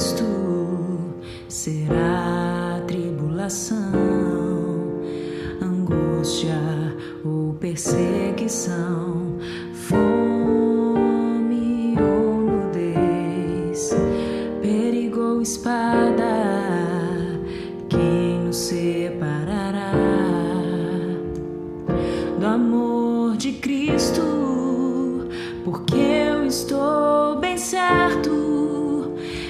Cristo será tribulação, angústia ou perseguição, fome ou nudez, perigo ou espada, quem nos separará do amor de Cristo? Porque eu estou bem certo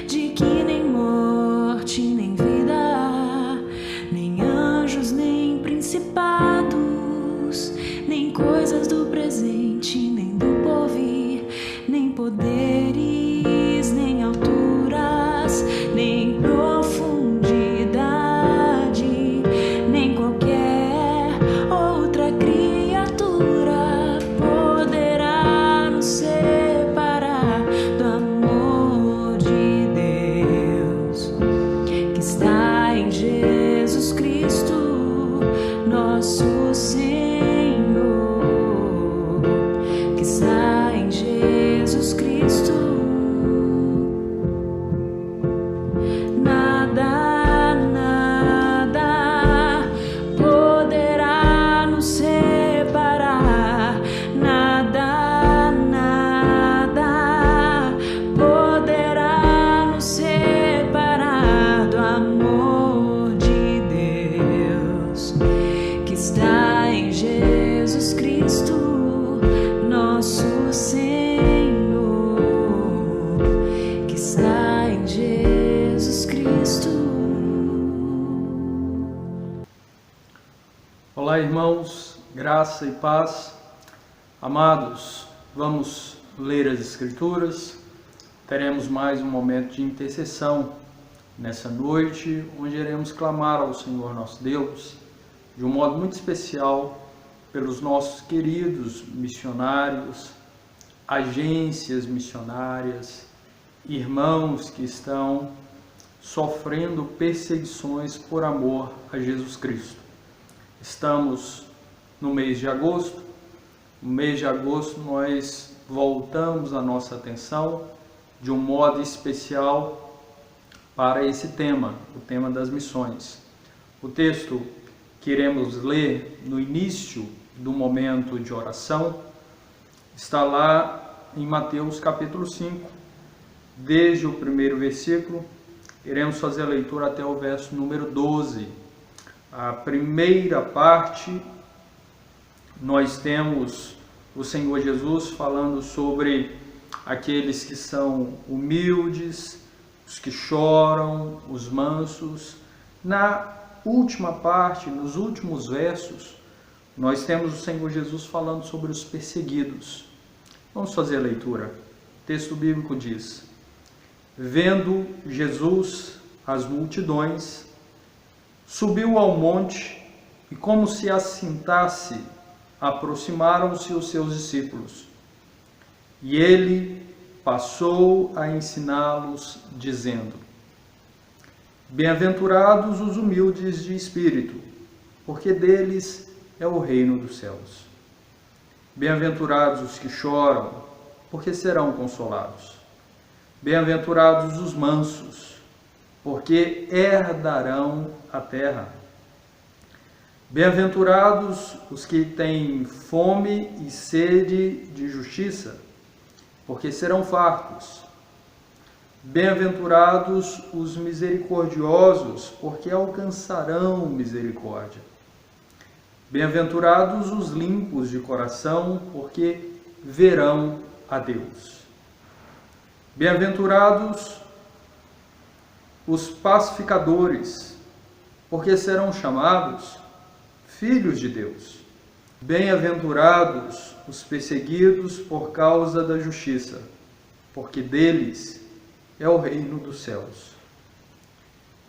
de que nem morte, nem vida, nem anjos, nem principados, nem coisas do presente, nem do porvir, nem poderes, nem alturas, nem profundidade, nem qualquer outra criatura poderá nos separar do amor de Deus que está em Jesus Cristo, nosso Senhor, que está em Jesus Cristo. Nada, nada poderá nos separar, nada, nada poderá nos separar do amor de Deus que está em Jesus Cristo, nosso Senhor, que está em Jesus Cristo. Olá, irmãos, graça e paz. Amados, vamos ler as Escrituras. Teremos mais um momento de intercessão nessa noite, onde iremos clamar ao Senhor nosso Deus, de um modo muito especial, pelos nossos queridos missionários, agências missionárias, irmãos que estão sofrendo perseguições por amor a Jesus Cristo. Estamos no mês de agosto. No mês de agosto nós voltamos a nossa atenção de um modo especial para esse tema, o tema das missões. O texto que iremos ler no início do momento de oração está lá em Mateus capítulo 5, desde o primeiro versículo. Iremos fazer a leitura até o verso número 12. A primeira parte, nós temos o Senhor Jesus falando sobre aqueles que são humildes, os que choram, os mansos. Na última parte, nos últimos versos, nós temos o Senhor Jesus falando sobre os perseguidos. Vamos fazer a leitura. O texto bíblico diz: vendo Jesus as multidões, subiu ao monte e, como se assentasse, aproximaram-se os seus discípulos. E ele passou a ensiná-los, dizendo: bem-aventurados os humildes de espírito, porque deles é o reino dos céus. Bem-aventurados os que choram, porque serão consolados. Bem-aventurados os mansos, porque herdarão a terra. Bem-aventurados os que têm fome e sede de justiça, porque serão fartos. Bem-aventurados os misericordiosos, porque alcançarão misericórdia. Bem-aventurados os limpos de coração, porque verão a Deus. Bem-aventurados os pacificadores, porque serão chamados filhos de Deus. Bem-aventurados os perseguidos por causa da justiça, porque deles é o reino dos céus.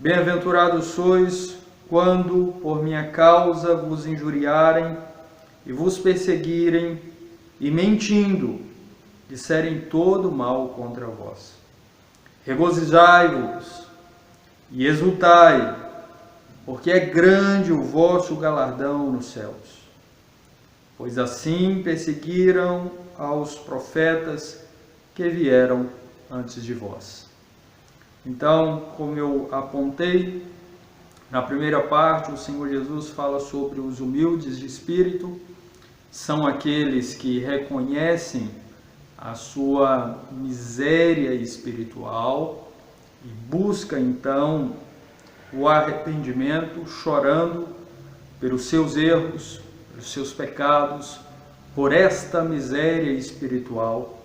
Bem-aventurados sois quando por minha causa vos injuriarem e vos perseguirem e, mentindo, disserem todo mal contra vós. Regozijai-vos e exultai, porque é grande o vosso galardão nos céus. Pois assim perseguiram aos profetas que vieram antes de vós. Então, como eu apontei, na primeira parte o Senhor Jesus fala sobre os humildes de espírito, são aqueles que reconhecem a sua miséria espiritual e busca então o arrependimento, chorando pelos seus erros, pelos seus pecados, por esta miséria espiritual.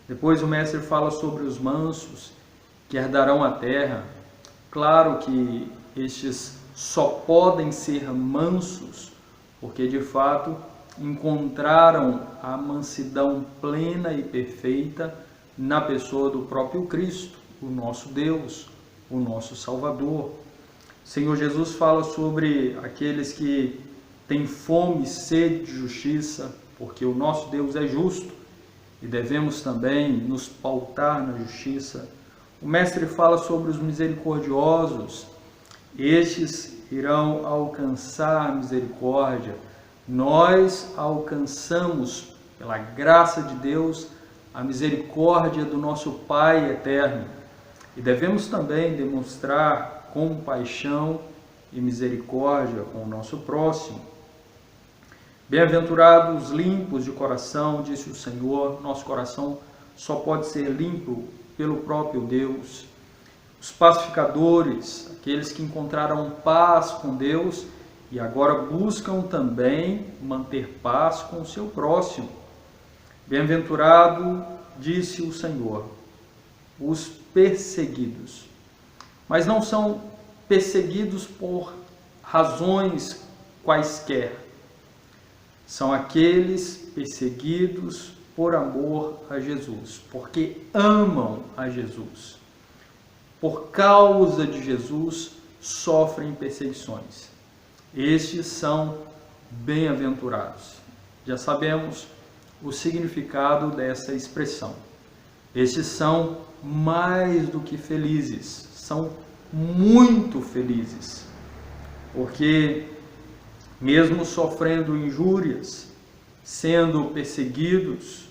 Depois o mestre fala sobre os mansos que herdarão a terra. Claro que estes só podem ser mansos porque de fato encontraram a mansidão plena e perfeita na pessoa do próprio Cristo, o nosso Deus, o nosso Salvador. O Senhor Jesus fala sobre aqueles que têm fome e sede de justiça, porque o nosso Deus é justo e devemos também nos pautar na justiça. O mestre fala sobre os misericordiosos, estes irão alcançar a misericórdia. Nós alcançamos, pela graça de Deus, a misericórdia do nosso Pai eterno e devemos também demonstrar compaixão e misericórdia com o nosso próximo. Bem-aventurados os limpos de coração, disse o Senhor, nosso coração só pode ser limpo pelo próprio Deus. Os pacificadores, aqueles que encontraram paz com Deus e agora buscam também manter paz com o seu próximo. Bem-aventurado, disse o Senhor, os perseguidos. Mas não são perseguidos por razões quaisquer. São aqueles perseguidos por amor a Jesus, porque amam a Jesus. Por causa de Jesus, sofrem perseguições. Estes são bem-aventurados. Já sabemos o significado dessa expressão. Estes são mais do que felizes, são muito felizes, porque mesmo sofrendo injúrias, sendo perseguidos,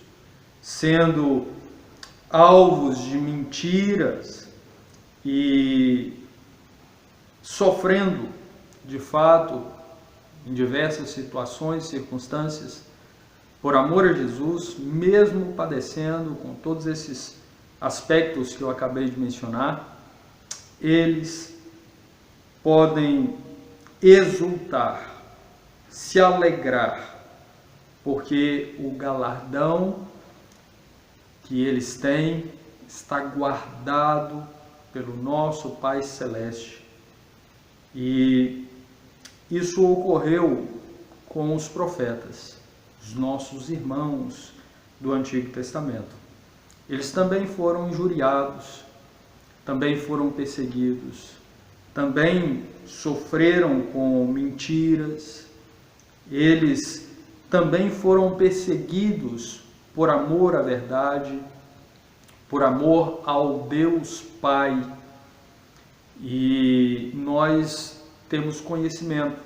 sendo alvos de mentiras e sofrendo, de fato, em diversas situações e circunstâncias, por amor a Jesus, mesmo padecendo com todos esses aspectos que eu acabei de mencionar, eles podem exultar, se alegrar, porque o galardão que eles têm está guardado pelo nosso Pai Celeste. E isso ocorreu com os profetas, os nossos irmãos do Antigo Testamento. Eles também foram injuriados, também foram perseguidos, também sofreram com mentiras, eles também foram perseguidos por amor à verdade, por amor ao Deus Pai. E nós temos conhecimento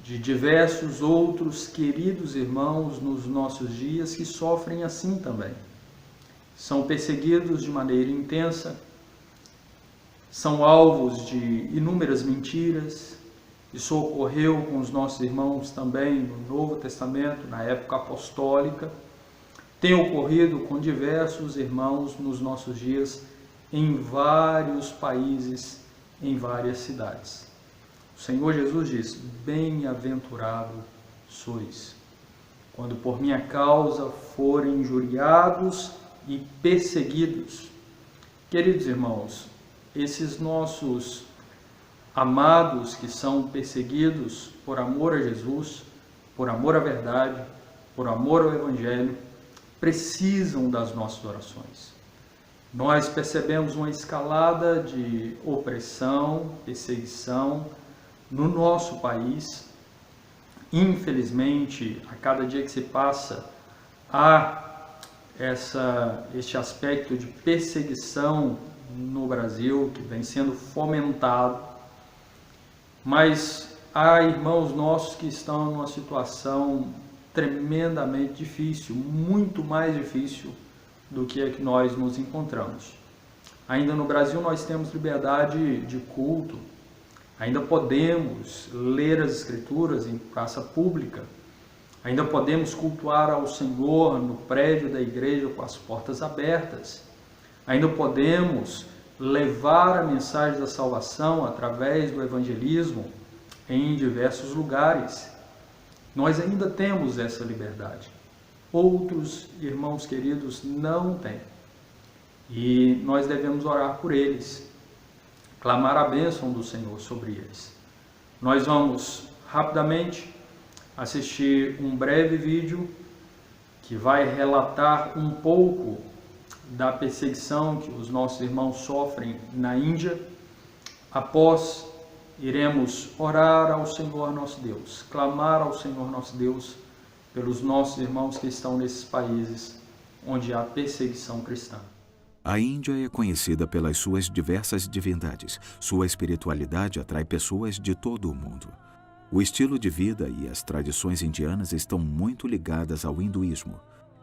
de diversos outros queridos irmãos nos nossos dias que sofrem assim também. São perseguidos de maneira intensa, são alvos de inúmeras mentiras. Isso ocorreu com os nossos irmãos também no Novo Testamento, na época apostólica. Tem ocorrido com diversos irmãos nos nossos dias, em vários países, em várias cidades. O Senhor Jesus diz: bem-aventurado sois, quando por minha causa forem injuriados e perseguidos. Queridos irmãos, esses nossos amados que são perseguidos por amor a Jesus, por amor à verdade, por amor ao Evangelho, precisam das nossas orações. Nós percebemos uma escalada de opressão, perseguição no nosso país. Infelizmente, a cada dia que se passa, há este aspecto de perseguição no Brasil que vem sendo fomentado. Mas há irmãos nossos que estão numa situação tremendamente difícil, muito mais difícil do que a que nós nos encontramos. Ainda no Brasil nós temos liberdade de culto, ainda podemos ler as Escrituras em praça pública, ainda podemos cultuar ao Senhor no prédio da igreja com as portas abertas, ainda podemos levar a mensagem da salvação através do evangelismo em diversos lugares. Nós ainda temos essa liberdade. Outros irmãos queridos não têm. E nós devemos orar por eles, clamar a bênção do Senhor sobre eles. Nós vamos rapidamente assistir um breve vídeo que vai relatar um pouco da perseguição que os nossos irmãos sofrem na Índia. Após, iremos orar ao Senhor nosso Deus, clamar ao Senhor nosso Deus pelos nossos irmãos que estão nesses países onde há perseguição cristã. A Índia é conhecida pelas suas diversas divindades. Sua espiritualidade atrai pessoas de todo o mundo. O estilo de vida e as tradições indianas estão muito ligadas ao hinduísmo.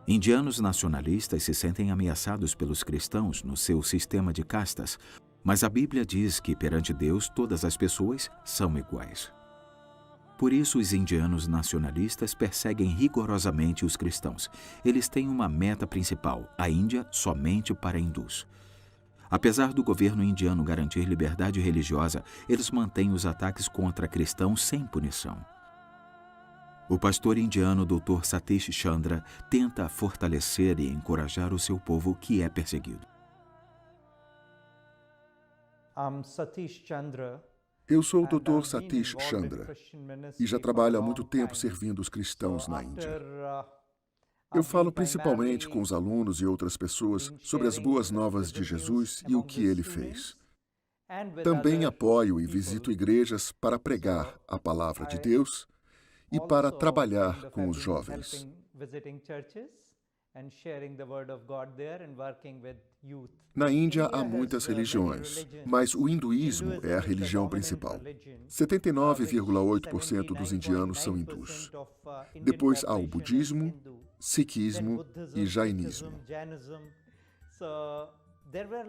Indianos nacionalistas se sentem ameaçados pelos cristãos no seu sistema de castas, mas a Bíblia diz que perante Deus todas as pessoas são iguais. Por isso, os indianos nacionalistas perseguem rigorosamente os cristãos. Eles têm uma meta principal: a Índia somente para hindus. Apesar do governo indiano garantir liberdade religiosa, eles mantêm os ataques contra cristãos sem punição. O pastor indiano Dr. Satish Chandra tenta fortalecer e encorajar o seu povo que é perseguido. Eu sou o Dr. Satish Chandra e já trabalho há muito tempo servindo os cristãos na Índia. Eu falo principalmente com os alunos e outras pessoas sobre as boas novas de Jesus e o que ele fez. Também apoio e visito igrejas para pregar a palavra de Deus e para trabalhar com os jovens. Na Índia há muitas religiões, mas o hinduísmo é a religião principal. 79,8% dos indianos são hindus. Depois há o budismo, sikhismo e jainismo.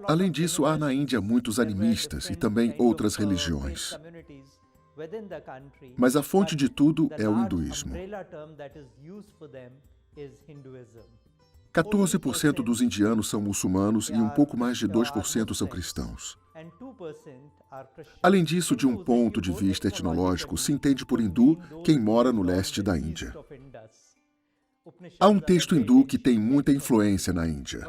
Além disso, há na Índia muitos animistas e também outras religiões. Mas a fonte de tudo é o hinduísmo. 14% dos indianos são muçulmanos e um pouco mais de 2% são cristãos. Além disso, de um ponto de vista etnológico, se entende por hindu quem mora no leste da Índia. Há um texto hindu que tem muita influência na Índia.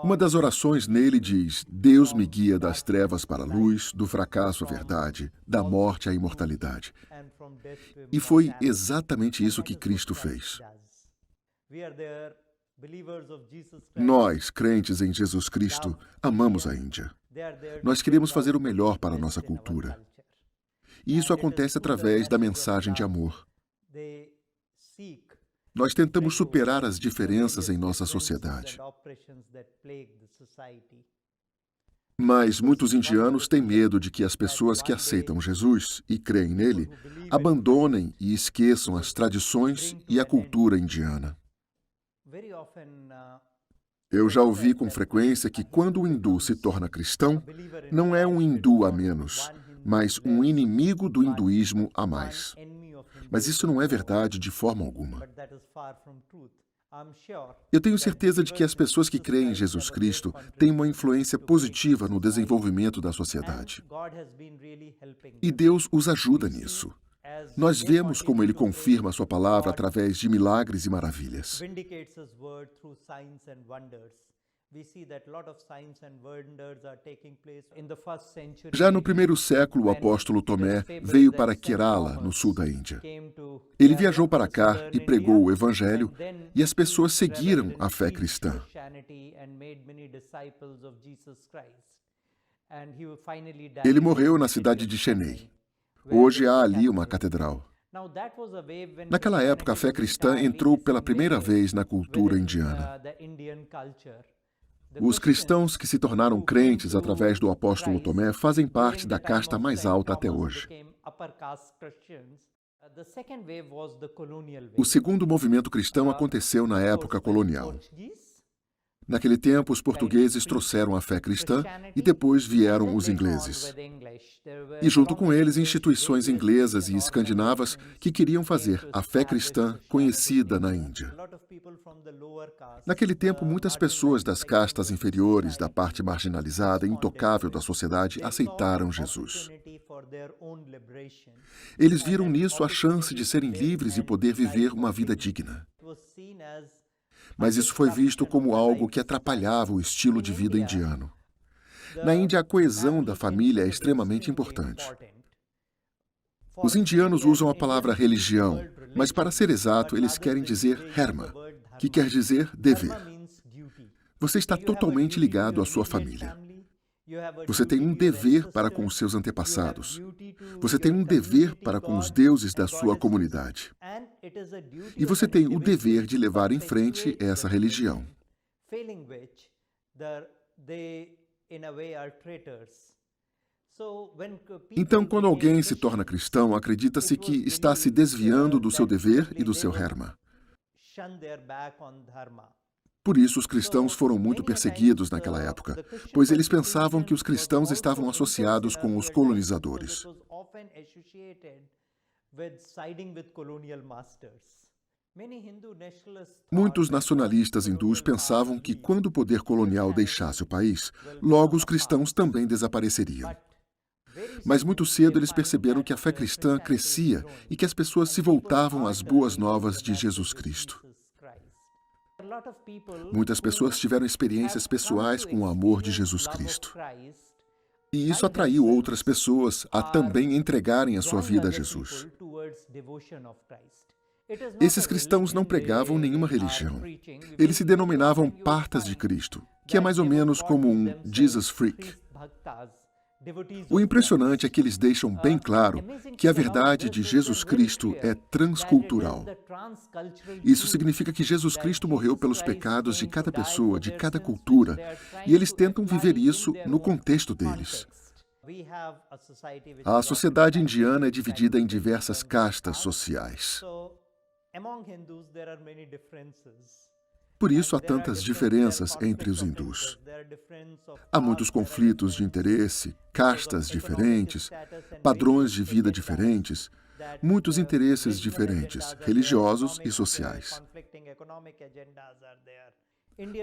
Uma das orações nele diz: Deus me guia das trevas para a luz, do fracasso à verdade, da morte à imortalidade. E foi exatamente isso que Cristo fez. Nós, crentes em Jesus Cristo, amamos a Índia. Nós queremos fazer o melhor para a nossa cultura. E isso acontece através da mensagem de amor. Nós tentamos superar as diferenças em nossa sociedade. Mas muitos indianos têm medo de que as pessoas que aceitam Jesus e creem nele abandonem e esqueçam as tradições e a cultura indiana. Eu já ouvi com frequência que quando o hindu se torna cristão, não é um hindu a menos, mas um inimigo do hinduísmo a mais. Mas isso não é verdade de forma alguma. Eu tenho certeza de que as pessoas que creem em Jesus Cristo têm uma influência positiva no desenvolvimento da sociedade. E Deus os ajuda nisso. Nós vemos como Ele confirma a sua palavra através de milagres e maravilhas. Já no primeiro século, o apóstolo Tomé veio para Kerala, no sul da Índia. Ele viajou para cá e pregou o Evangelho, e as pessoas seguiram a fé cristã. Ele morreu na cidade de Chennai. Hoje há ali uma catedral. Naquela época, a fé cristã entrou pela primeira vez na cultura indiana. Os cristãos que se tornaram crentes através do apóstolo Tomé fazem parte da casta mais alta até hoje. O segundo movimento cristão aconteceu na época colonial. Naquele tempo, os portugueses trouxeram a fé cristã e depois vieram os ingleses. E junto com eles, instituições inglesas e escandinavas que queriam fazer a fé cristã conhecida na Índia. Naquele tempo, muitas pessoas das castas inferiores, da parte marginalizada e intocável da sociedade, aceitaram Jesus. Eles viram nisso a chance de serem livres e poder viver uma vida digna. Mas isso foi visto como algo que atrapalhava o estilo de vida indiano. Na Índia, a coesão da família é extremamente importante. Os indianos usam a palavra religião, mas para ser exato, eles querem dizer dharma, que quer dizer dever. Você está totalmente ligado à sua família. Você tem um dever para com os seus antepassados. Você tem um dever para com os deuses da sua comunidade. E você tem o dever de levar em frente essa religião. Então, quando alguém se torna cristão, acredita-se que está se desviando do seu dever e do seu dharma. Por isso, os cristãos foram muito perseguidos naquela época, pois eles pensavam que os cristãos estavam associados com os colonizadores. Muitos nacionalistas hindus pensavam que quando o poder colonial deixasse o país, logo os cristãos também desapareceriam. Mas muito cedo eles perceberam que a fé cristã crescia e que as pessoas se voltavam às boas novas de Jesus Cristo. Muitas pessoas tiveram experiências pessoais com o amor de Jesus Cristo. E isso atraiu outras pessoas a também entregarem a sua vida a Jesus. Esses cristãos não pregavam nenhuma religião. Eles se denominavam partas de Cristo, que é mais ou menos como um Jesus freak. O impressionante é que eles deixam bem claro que a verdade de Jesus Cristo é transcultural. Isso significa que Jesus Cristo morreu pelos pecados de cada pessoa, de cada cultura, e eles tentam viver isso no contexto deles. A sociedade indiana é dividida em diversas castas sociais. Por isso há tantas diferenças entre os hindus. Há muitos conflitos de interesse, castas diferentes, padrões de vida diferentes, muitos interesses diferentes, religiosos e sociais.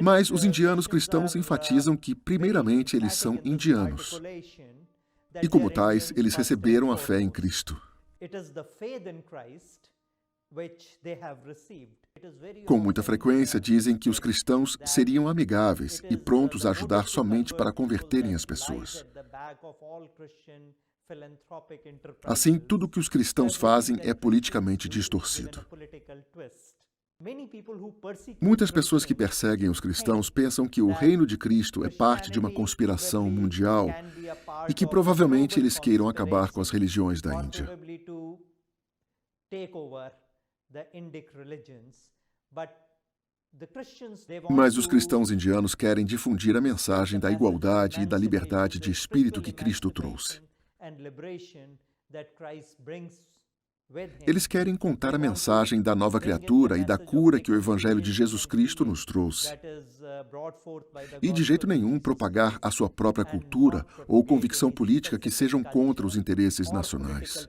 Mas os indianos cristãos enfatizam que, primeiramente, eles são indianos. E, como tais, eles receberam a fé em Cristo. Com muita frequência, dizem que os cristãos seriam amigáveis e prontos a ajudar somente para converterem as pessoas. Assim, tudo o que os cristãos fazem é politicamente distorcido. Muitas pessoas que perseguem os cristãos pensam que o reino de Cristo é parte de uma conspiração mundial e que provavelmente eles queiram acabar com as religiões da Índia. Mas os cristãos indianos querem difundir a mensagem da igualdade e da liberdade de espírito que Cristo trouxe. Eles querem contar a mensagem da nova criatura e da cura que o Evangelho de Jesus Cristo nos trouxe. E de jeito nenhum propagar a sua própria cultura ou convicção política que sejam contra os interesses nacionais.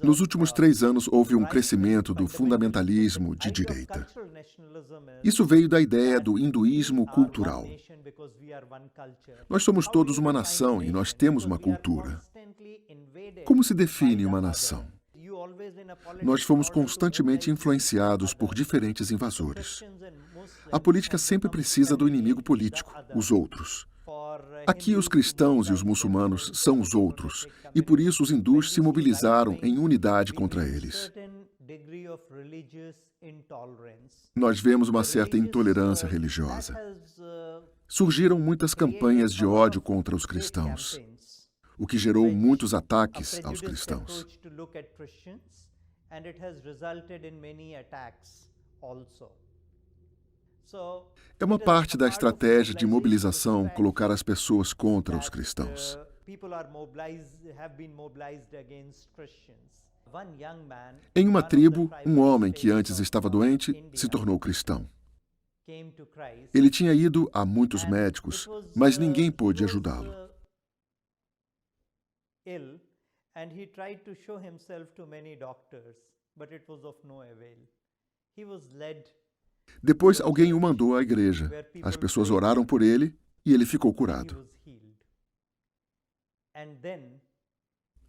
Nos últimos 3 anos, houve um crescimento do fundamentalismo de direita. Isso veio da ideia do hinduísmo cultural. Nós somos todos uma nação e nós temos uma cultura. Como se define uma nação? Nós fomos constantemente influenciados por diferentes invasores. A política sempre precisa do inimigo político, os outros. Aqui os cristãos e os muçulmanos são os outros, e por isso os hindus se mobilizaram em unidade contra eles. Nós vemos uma certa intolerância religiosa. Surgiram muitas campanhas de ódio contra os cristãos, o que gerou muitos ataques aos cristãos. É uma parte da estratégia de mobilização colocar as pessoas contra os cristãos. Em uma tribo, um homem que antes estava doente se tornou cristão. Ele tinha ido a muitos médicos, mas ninguém pôde ajudá-lo. Depois alguém o mandou à igreja. As pessoas oraram por ele e ele ficou curado.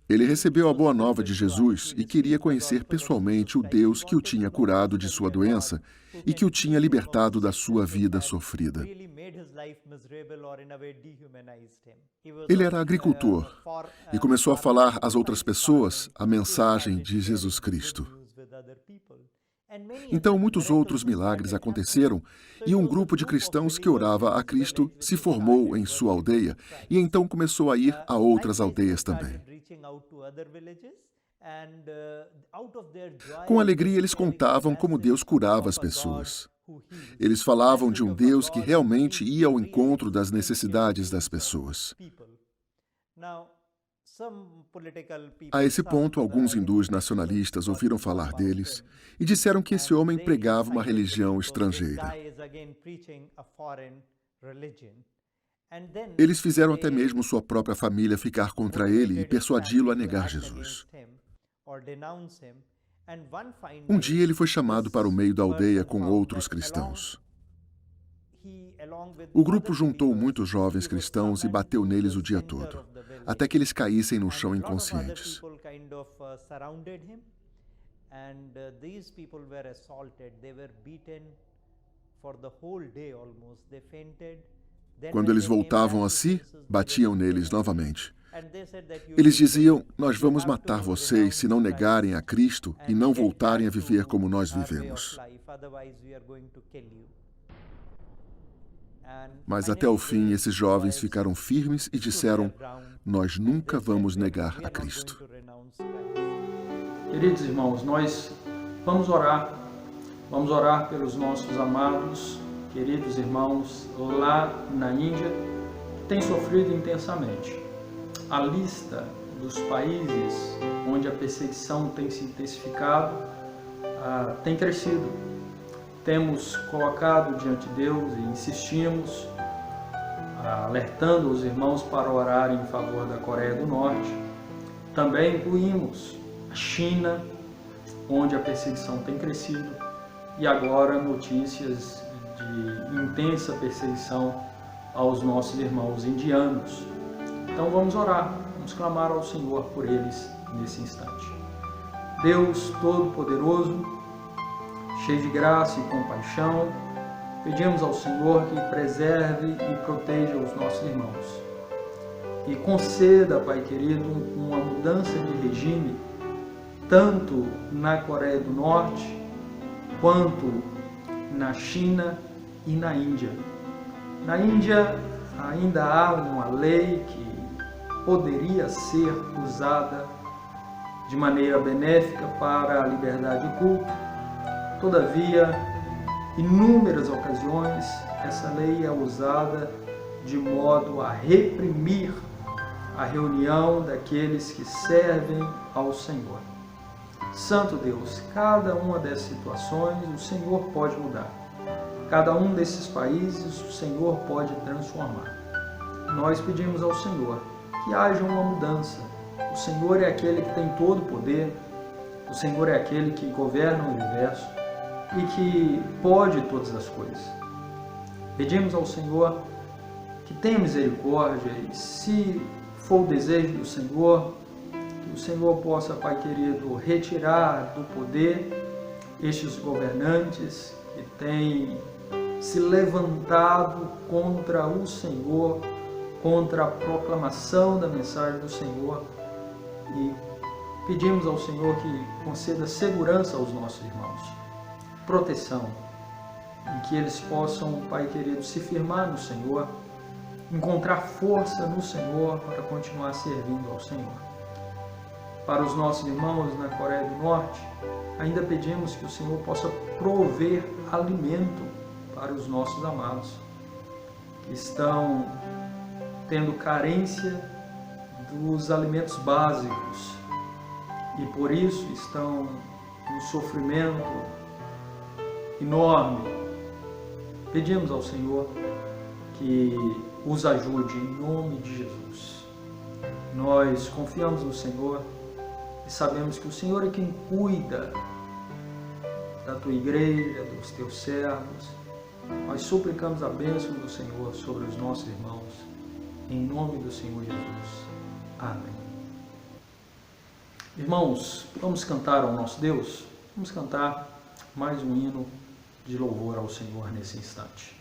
Ele recebeu a boa nova de Jesus e queria conhecer pessoalmente o Deus que o tinha curado de sua doença e que o tinha libertado da sua vida sofrida. Ele era agricultor e começou a falar às outras pessoas a mensagem de Jesus Cristo. Então, muitos outros milagres aconteceram e um grupo de cristãos que orava a Cristo se formou em sua aldeia e então começou a ir a outras aldeias também. Com alegria, eles contavam como Deus curava as pessoas. Eles falavam de um Deus que realmente ia ao encontro das necessidades das pessoas. A esse ponto, alguns hindus nacionalistas ouviram falar deles e disseram que esse homem pregava uma religião estrangeira. Eles fizeram até mesmo sua própria família ficar contra ele e persuadi-lo a negar Jesus. Um dia ele foi chamado para o meio da aldeia com outros cristãos. O grupo juntou muitos jovens cristãos e bateu neles o dia todo, até que eles caíssem no chão inconscientes. Quando eles voltavam a si, batiam neles novamente. Eles diziam: "Nós vamos matar vocês se não negarem a Cristo e não voltarem a viver como nós vivemos." Mas até o fim, esses jovens ficaram firmes e disseram: "Nós nunca vamos negar a Cristo." Queridos irmãos, nós vamos orar. Vamos orar pelos nossos amados, queridos irmãos lá na Índia, que têm sofrido intensamente. A lista dos países onde a perseguição tem se intensificado tem crescido. Temos colocado diante de Deus e insistimos, alertando os irmãos para orarem em favor da Coreia do Norte. Também incluímos a China, onde a perseguição tem crescido, e agora notícias de intensa perseguição aos nossos irmãos indianos. Então vamos orar, vamos clamar ao Senhor por eles nesse instante. Deus Todo-Poderoso, cheio de graça e compaixão, pedimos ao Senhor que preserve e proteja os nossos irmãos. E conceda, Pai querido, uma mudança de regime, tanto na Coreia do Norte, quanto na China e na Índia. Na Índia ainda há uma lei que poderia ser usada de maneira benéfica para a liberdade de culto. Todavia, inúmeras ocasiões, essa lei é usada de modo a reprimir a reunião daqueles que servem ao Senhor. Santo Deus, cada uma dessas situações o Senhor pode mudar. Cada um desses países o Senhor pode transformar. Nós pedimos ao Senhor que haja uma mudança. O Senhor é aquele que tem todo o poder, o Senhor é aquele que governa o universo e que pode todas as coisas. Pedimos ao Senhor que tenha misericórdia e, se for o desejo do Senhor, que o Senhor possa, Pai querido, retirar do poder estes governantes que têm se levantado contra o Senhor, contra a proclamação da mensagem do Senhor, e pedimos ao Senhor que conceda segurança aos nossos irmãos, proteção, e que eles possam, Pai querido, se firmar no Senhor, encontrar força no Senhor para continuar servindo ao Senhor. Para os nossos irmãos na Coreia do Norte, ainda pedimos que o Senhor possa prover alimento para os nossos amados, que estão tendo carência dos alimentos básicos e por isso estão em sofrimento enorme. Pedimos ao Senhor que os ajude em nome de Jesus. Nós confiamos no Senhor e sabemos que o Senhor é quem cuida da tua igreja, dos teus servos. Nós suplicamos a bênção do Senhor sobre os nossos irmãos, em nome do Senhor Jesus. Amém. Irmãos, vamos cantar ao nosso Deus? Vamos cantar mais um hino de louvor ao Senhor nesse instante.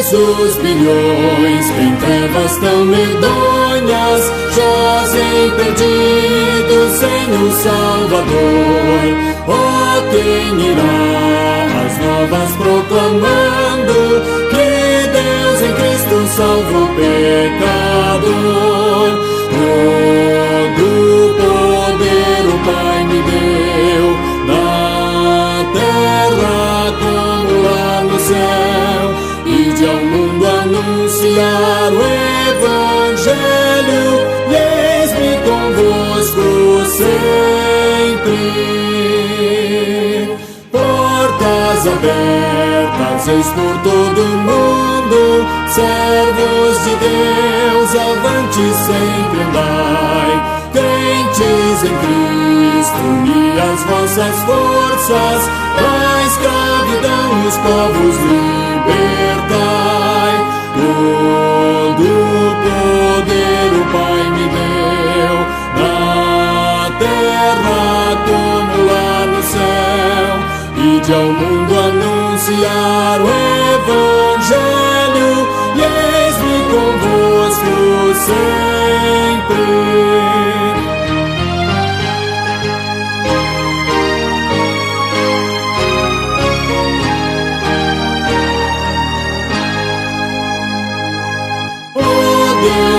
Os bilhões que em trevas tão medonhas jazem perdidos sem o Salvador. Oh, quem irá as novas proclamando que Deus em Cristo salva o pecador? Todo poder o Pai me deu, na terra como lá no céu. Ide ao mundo anunciar o Evangelho, e eis-me convosco sempre. Portas abertas, eis por todo o mundo, servos de Deus, avante sempre andai. Crentes em Cristo, uni as vossas forças, da escravidão os povos libertai. Todo poder o Pai me deu, na terra como lá no céu. Ide ao mundo anunciar o Evangelho, e eis-me convosco sempre.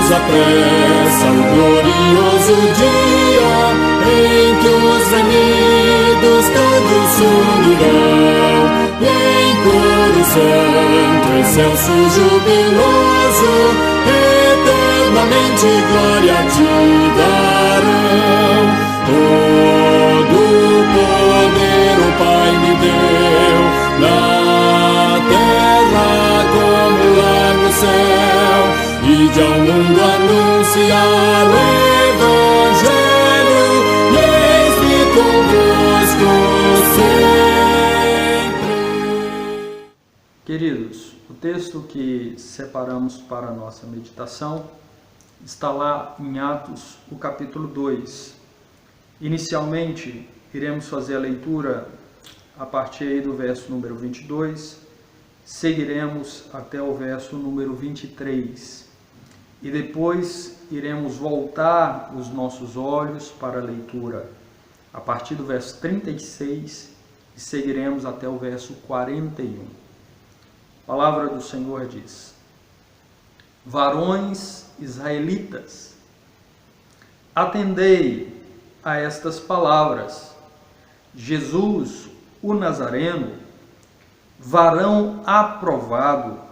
Apressa o glorioso dia em que os remidos todos se unirão, e em coro santo, excelso, jubiloso, eternamente glória te darão. Todo poder o Pai me deu, na terra como lá no céu. Ide ao mundo anunciar o Evangelho, e eis-me convosco sempre. Queridos, o texto que separamos para a nossa meditação está lá em Atos, o capítulo 2. Inicialmente, iremos fazer a leitura a partir aí do verso número 22, seguiremos até o verso número 23. E depois iremos voltar os nossos olhos para a leitura a partir do verso 36 e seguiremos até o verso 41. A palavra do Senhor diz: Varões israelitas, atendei a estas palavras. Jesus, o Nazareno, varão aprovado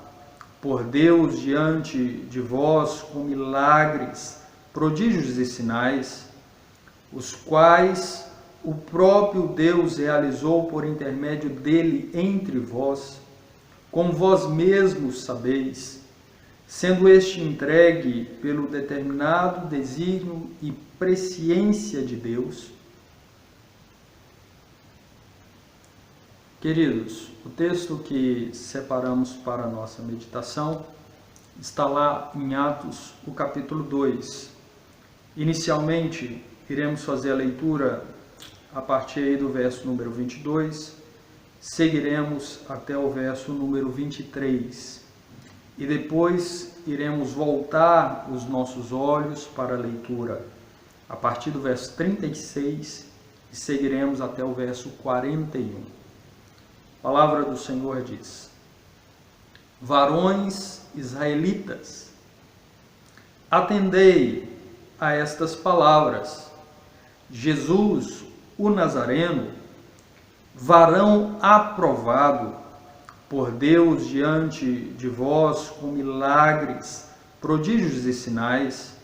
por Deus diante de vós com milagres, prodígios e sinais, os quais o próprio Deus realizou por intermédio dele entre vós, como vós mesmos sabeis, sendo este entregue pelo determinado desígnio e presciência de Deus. Queridos, o texto que separamos para a nossa meditação está lá em Atos, o capítulo 2. Inicialmente, iremos fazer a leitura a partir aí do verso número 22, seguiremos até o verso número 23. E depois iremos voltar os nossos olhos para a leitura a partir do verso 36 e seguiremos até o verso 41. A palavra do Senhor diz: varões israelitas, atendei a estas palavras. Jesus, o Nazareno, varão aprovado por Deus diante de vós com milagres, prodígios e sinais,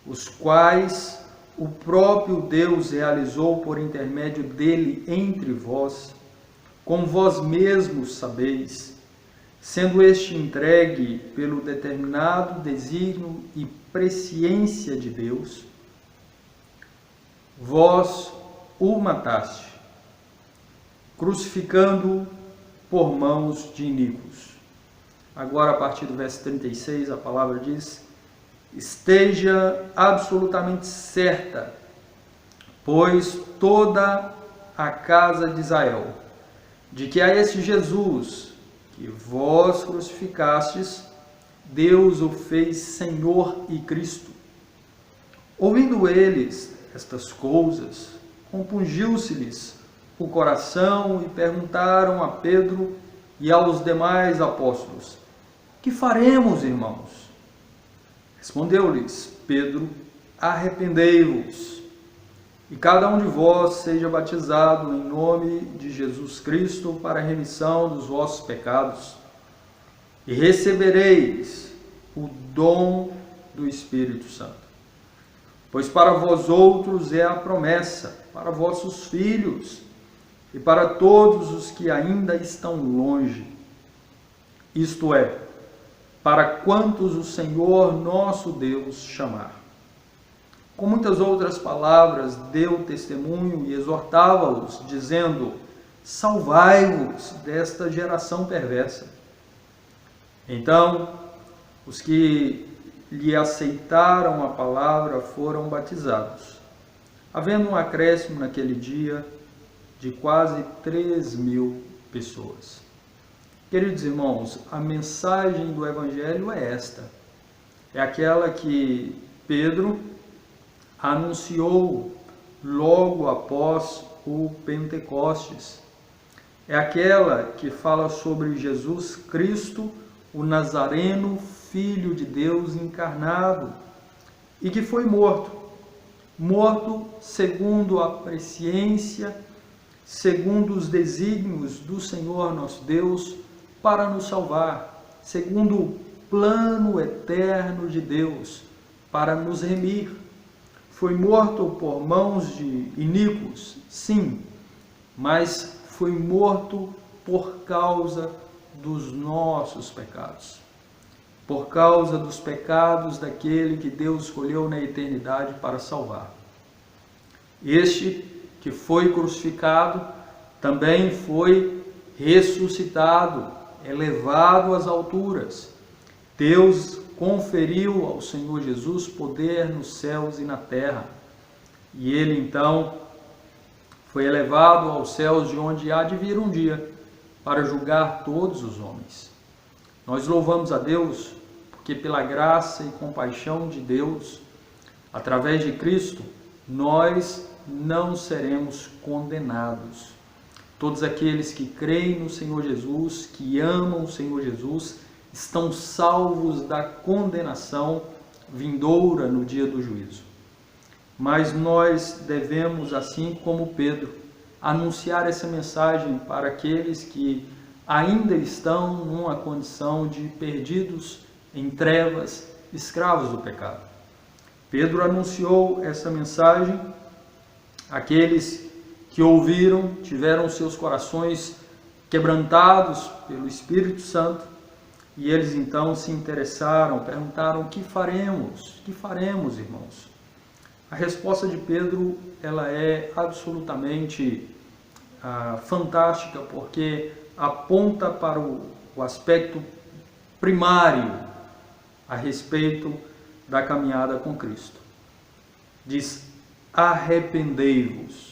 os quais o próprio Deus realizou por intermédio dele entre vós, como vós mesmos sabeis, sendo este entregue pelo determinado desígnio e presciência de Deus, vós o mataste, crucificando-o por mãos de iníquos. Agora, a partir do verso 36, a palavra diz: esteja absolutamente certa, pois toda a casa de Israel, de que a esse Jesus que vós crucificastes, Deus o fez Senhor e Cristo. Ouvindo eles estas coisas, compungiu-se-lhes o coração e perguntaram a Pedro e aos demais apóstolos: que faremos, irmãos? Respondeu-lhes Pedro: arrependei-vos, e cada um de vós seja batizado em nome de Jesus Cristo para a remissão dos vossos pecados, e recebereis o dom do Espírito Santo. Pois para vós outros é a promessa, para vossos filhos e para todos os que ainda estão longe, isto é, para quantos o Senhor nosso Deus chamar. Com muitas outras palavras deu testemunho e exortava-os, dizendo: salvai-vos desta geração perversa. Então, os que lhe aceitaram a palavra foram batizados, havendo um acréscimo naquele dia de quase 3.000 pessoas. Queridos irmãos, a mensagem do Evangelho é esta. É aquela que Pedro anunciou logo após o Pentecostes. É aquela que fala sobre Jesus Cristo, o Nazareno, Filho de Deus encarnado, e que foi morto segundo a presciência, segundo os desígnios do Senhor nosso Deus, para nos salvar, segundo o plano eterno de Deus, para nos remir. Foi morto por mãos de iníquos, sim, mas foi morto por causa dos nossos pecados, por causa dos pecados daquele que Deus escolheu na eternidade para salvar. Este que foi crucificado também foi ressuscitado, elevado às alturas. Deus conferiu ao Senhor Jesus poder nos céus e na terra. E ele então foi elevado aos céus, de onde há de vir um dia para julgar todos os homens. Nós louvamos a Deus porque pela graça e compaixão de Deus, através de Cristo, nós não seremos condenados. Todos aqueles que creem no Senhor Jesus, que amam o Senhor Jesus, estão salvos da condenação vindoura no dia do juízo. Mas nós devemos, assim como Pedro, anunciar essa mensagem para aqueles que ainda estão numa condição de perdidos em trevas, escravos do pecado. Pedro anunciou essa mensagem àqueles que ouviram, tiveram seus corações quebrantados pelo Espírito Santo, e eles então se interessaram, perguntaram: que faremos? Que faremos, irmãos? A resposta de Pedro, ela é absolutamente fantástica, porque aponta para o aspecto primário a respeito da caminhada com Cristo. Diz: arrependei-vos.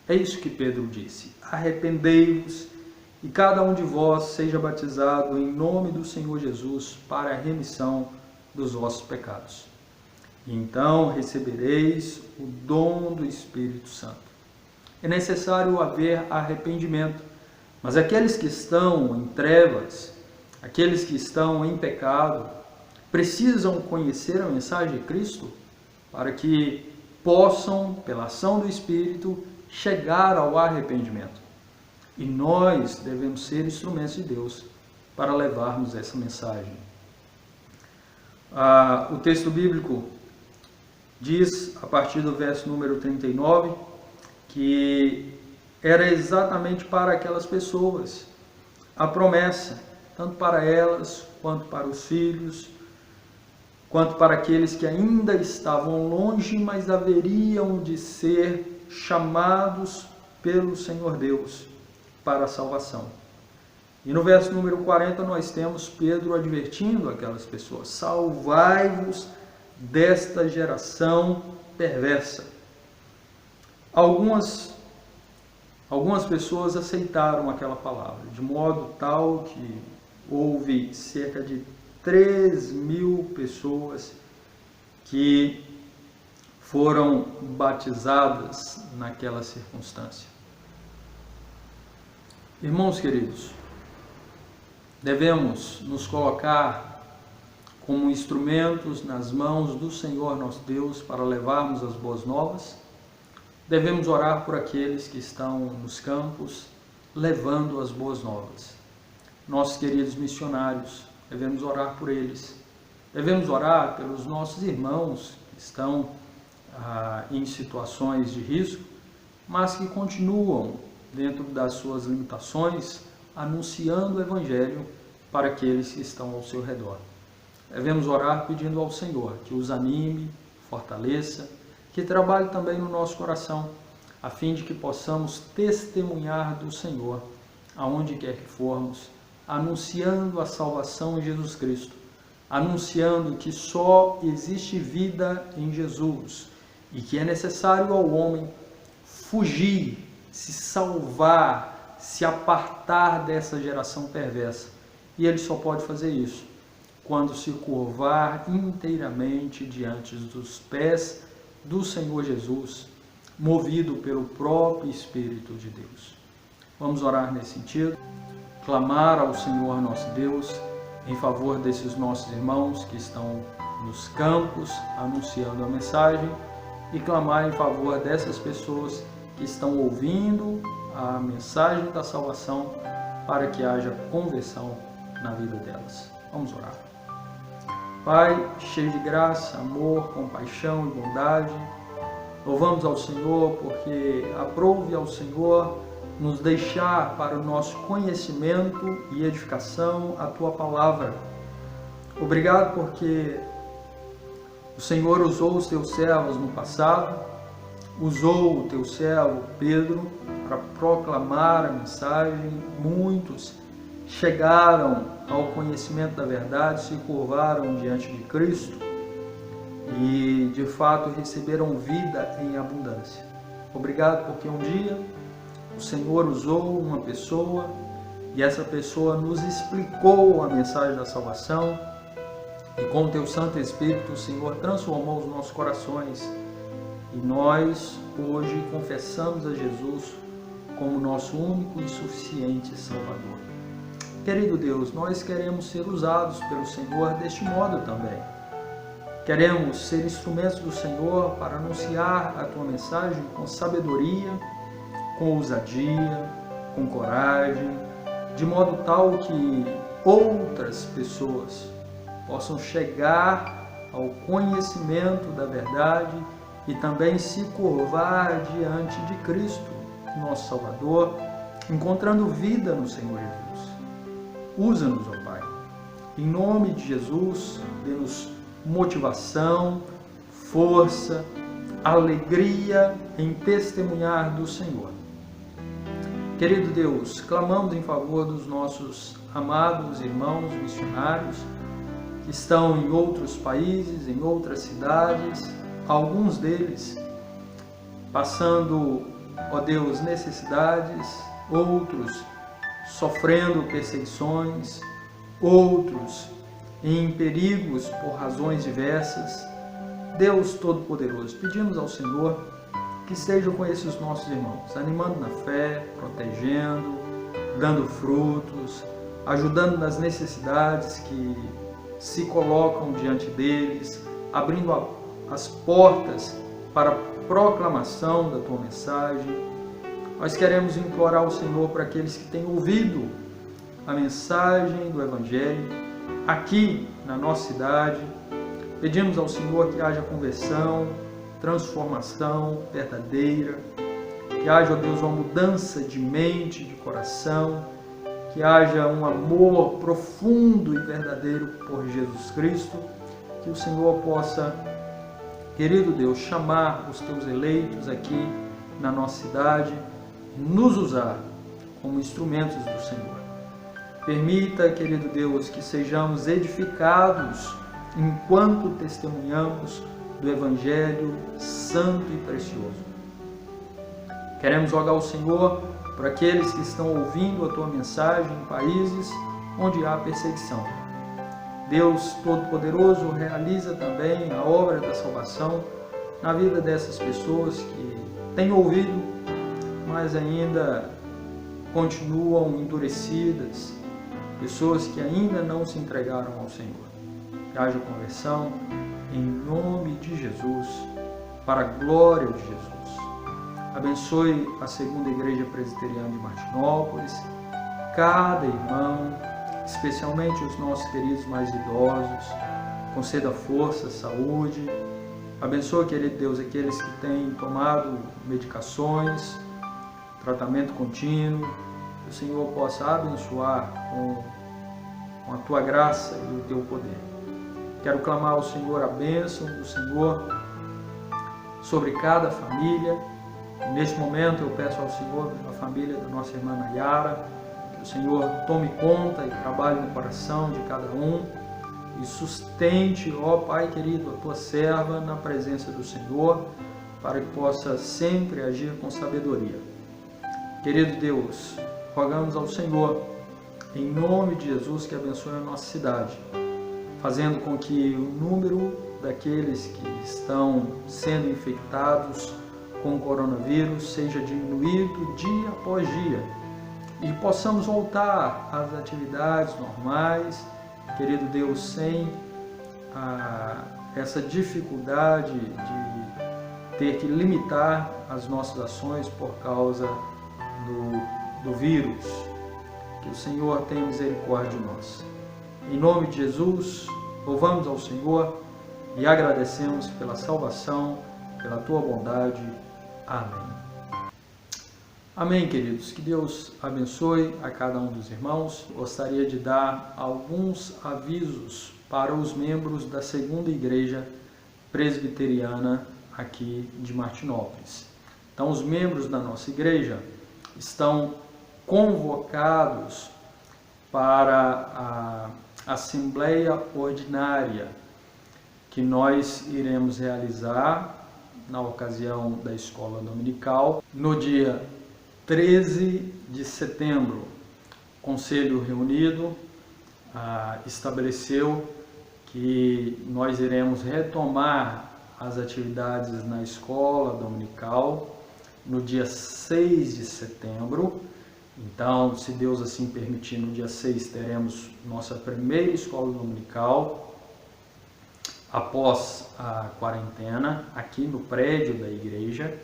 É isso que Pedro disse: arrependei-vos, e cada um de vós seja batizado em nome do Senhor Jesus para a remissão dos vossos pecados. E então recebereis o dom do Espírito Santo. É necessário haver arrependimento Mas aqueles que estão em trevas, aqueles que estão em pecado, precisam conhecer a mensagem de Cristo para que possam, pela ação do Espírito, chegar ao arrependimento. E nós devemos ser instrumentos de Deus para levarmos essa mensagem. O texto bíblico diz, a partir do verso número 39, que era exatamente para aquelas pessoas a promessa, tanto para elas, quanto para os filhos, quanto para aqueles que ainda estavam longe, mas haveriam de ser chamados pelo Senhor Deus para a salvação. E no verso número 40 nós temos Pedro advertindo aquelas pessoas: salvai-vos desta geração perversa. Algumas pessoas aceitaram aquela palavra, de modo tal que houve cerca de 3.000 pessoas que foram batizadas naquela circunstância. Irmãos queridos, devemos nos colocar como instrumentos nas mãos do Senhor nosso Deus para levarmos as boas novas. Devemos orar por aqueles que estão nos campos levando as boas novas. Nossos queridos missionários, devemos orar por eles. Devemos orar pelos nossos irmãos que estão em situações de risco, mas que continuam, dentro das suas limitações, anunciando o Evangelho para aqueles que estão ao seu redor. Devemos orar pedindo ao Senhor que os anime, fortaleça, que trabalhe também no nosso coração, a fim de que possamos testemunhar do Senhor, aonde quer que formos, anunciando a salvação em Jesus Cristo, anunciando que só existe vida em Jesus e que é necessário ao homem fugir, se salvar, se apartar dessa geração perversa. E ele só pode fazer isso quando se curvar inteiramente diante dos pés do Senhor Jesus, movido pelo próprio Espírito de Deus. Vamos orar nesse sentido, clamar ao Senhor nosso Deus em favor desses nossos irmãos que estão nos campos anunciando a mensagem e clamar em favor dessas pessoas que estão ouvindo a mensagem da salvação para que haja conversão na vida delas. Vamos orar. Pai, cheio de graça, amor, compaixão e bondade, louvamos ao Senhor porque aprove ao Senhor nos deixar para o nosso conhecimento e edificação a Tua Palavra. Obrigado porque o Senhor usou os Teus servos no passado, usou o Teu servo Pedro para proclamar a mensagem. Muitos chegaram ao conhecimento da verdade, se curvaram diante de Cristo e de fato receberam vida em abundância. Obrigado porque um dia o Senhor usou uma pessoa e essa pessoa nos explicou a mensagem da salvação e com o Teu Santo Espírito o Senhor transformou os nossos corações e nós hoje confessamos a Jesus como nosso único e suficiente Salvador. Querido Deus, nós queremos ser usados pelo Senhor deste modo também. Queremos ser instrumentos do Senhor para anunciar a Tua mensagem com sabedoria, com ousadia, com coragem, de modo tal que outras pessoas possam chegar ao conhecimento da verdade e também se curvar diante de Cristo, nosso Salvador, encontrando vida no Senhor Jesus. Usa-nos, ó Pai. Em nome de Jesus, dê-nos motivação, força, alegria em testemunhar do Senhor. Querido Deus, clamamos em favor dos nossos amados irmãos missionários que estão em outros países, em outras cidades, alguns deles passando, ó Deus, necessidades, outros sofrendo perseguições, outros em perigos por razões diversas. Deus Todo-Poderoso, pedimos ao Senhor que esteja com esses nossos irmãos, animando na fé, protegendo, dando frutos, ajudando nas necessidades que se colocam diante deles, abrindo as portas para a proclamação da tua mensagem. Nós queremos implorar ao Senhor para aqueles que têm ouvido a mensagem do Evangelho aqui na nossa cidade. Pedimos ao Senhor que haja conversão, transformação verdadeira, que haja, ó Deus, uma mudança de mente, de coração, que haja um amor profundo e verdadeiro por Jesus Cristo, que o Senhor possa, querido Deus, chamar os teus eleitos aqui na nossa cidade e nos usar como instrumentos do Senhor. Permita, querido Deus, que sejamos edificados enquanto testemunhamos do Evangelho santo e precioso. Queremos rogar ao Senhor por aqueles que estão ouvindo a tua mensagem em países onde há perseguição. Deus Todo-Poderoso, realiza também a obra da salvação na vida dessas pessoas que têm ouvido, mas ainda continuam endurecidas, pessoas que ainda não se entregaram ao Senhor. Que haja conversão em nome de Jesus, para a glória de Jesus. Abençoe a Segunda Igreja Presbiteriana de Martinópolis, cada irmão, especialmente os nossos queridos mais idosos. Conceda força, saúde. Abençoe, querido Deus, aqueles que têm tomado medicações, tratamento contínuo. Que o Senhor possa abençoar com a tua graça e o teu poder. Quero clamar ao Senhor a bênção do Senhor sobre cada família. Neste momento eu peço ao Senhor pela família da nossa irmã Nayara, que o Senhor tome conta e trabalhe no coração de cada um e sustente, ó Pai querido, a tua serva na presença do Senhor, para que possa sempre agir com sabedoria. Querido Deus, rogamos ao Senhor, em nome de Jesus, que abençoe a nossa cidade, fazendo com que o número daqueles que estão sendo infectados com o coronavírus seja diminuído dia após dia e possamos voltar às atividades normais, querido Deus, sem essa dificuldade de ter que limitar as nossas ações por causa do vírus. Que o Senhor tenha misericórdia de nós. Em nome de Jesus, louvamos ao Senhor e agradecemos pela salvação, pela tua bondade. Amém. Amém, queridos. Que Deus abençoe a cada um dos irmãos. Gostaria de dar alguns avisos para os membros da Segunda Igreja Presbiteriana aqui de Martinópolis. Então, os membros da nossa igreja estão convocados para a Assembleia Ordinária que nós iremos realizar na ocasião da Escola Dominical, no dia 13 de setembro. O Conselho reunido estabeleceu que nós iremos retomar as atividades na Escola Dominical no dia 6 de setembro. Então, se Deus assim permitir, no dia 6 teremos nossa primeira Escola Dominical, após a quarentena, aqui no prédio da igreja.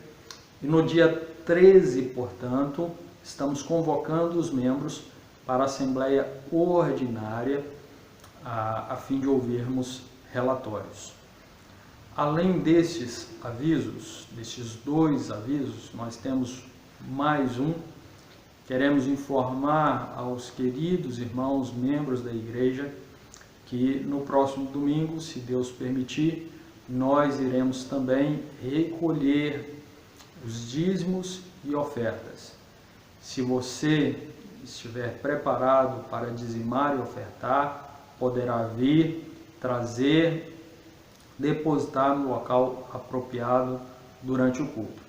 E no dia 13, portanto, estamos convocando os membros para a Assembleia Ordinária, a fim de ouvirmos relatórios. Além destes avisos, destes dois avisos, nós temos mais um. Queremos informar aos queridos irmãos, membros da igreja, que no próximo domingo, se Deus permitir, nós iremos também recolher os dízimos e ofertas. Se você estiver preparado para dizimar e ofertar, poderá vir, trazer, depositar no local apropriado durante o culto.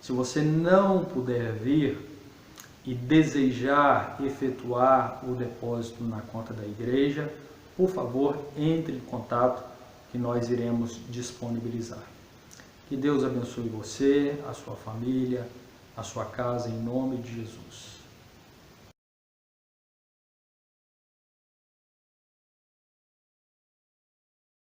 Se você não puder vir e desejar efetuar o depósito na conta da igreja, por favor, entre em contato que nós iremos disponibilizar. Que Deus abençoe você, a sua família, a sua casa, em nome de Jesus.